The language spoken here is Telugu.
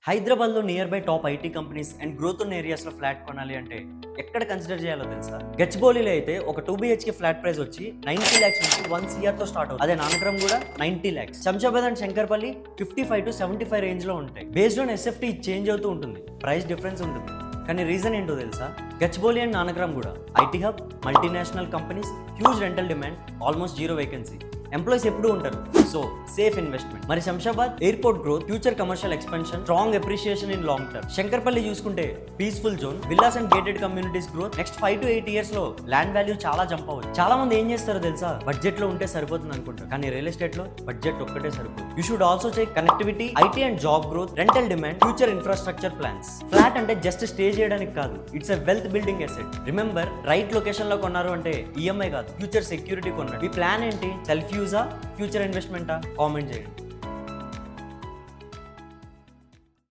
హైదరాబాద్లో near by top IT companies and growth ఉన్న ఏరియాస్లో ఫ్లాట్ కొనాలి అంటే ఎక్కడ కన్సిడర్ చేయాలో తెలుసా? గచ్చిబౌలిలో అయితే ఒక 2 BHK ఫ్లాట్ ప్రైస్ వచ్చి 90 lakhs నుంచి 1 CR తో స్టార్ట్ అవుతుంది. అదే నానక్రమ్ కూడా 90 lakhs. Shamshabad and Shankarpally 55 to 75 range లో ఉంటాయి. బేస్డ్ ఆన్ SFT చేంజ్ అవుతూ ఉంటుంది, ప్రైస్ డిఫరెన్స్ ఉంటుంది. కానీ రీజన్ ఏంటో తెలుసా? గచ్చిబౌలి అండ్ నానక్రమ్ కూడా IT hub, multinational companies, huge rental demand, almost zero vacancy. Employees ఎప్పుడు ఉంటారు, సో సేఫ్ ఇన్వెస్ట్మెంట్. మరి Shamshabad airport growth, future commercial expansion, strong appreciation in long term. Shankarpally చూసుకుంటే peaceful zone, villas and gated communities growth. Next 5 to 8 years లో ల్యాండ్ వాల్యూ చాలా జంప్ అవ్వచ్చు. చాలా మంది ఏం చేస్తారో తెలుసా? బడ్జెట్ లో ఉంటే సరిపోతుంది అనుకుంటారు, కానీ రియల్ ఎస్టేట్ లో బడ్జెట్ ఒక్కటే సరిపోతుంది. You should also check connectivity, IT and job growth, rental demand, future infrastructure plans. Flat అంటే జస్ట్ స్టే చేయడానికి కాదు, it's a wealth building asset. Remember, right location లో కొన్నారు అంటే ఈఎంఐ కాదు, ఫ్యూచర్ సెక్యూరిటీ కొన్నారు. ఈ ప్లాన్ ఏంటి? సెల్ఫ్ యూజా, ఫ్యూచర్ ఇన్వెస్ట్మెంటా? కామెంట్ చేయండి.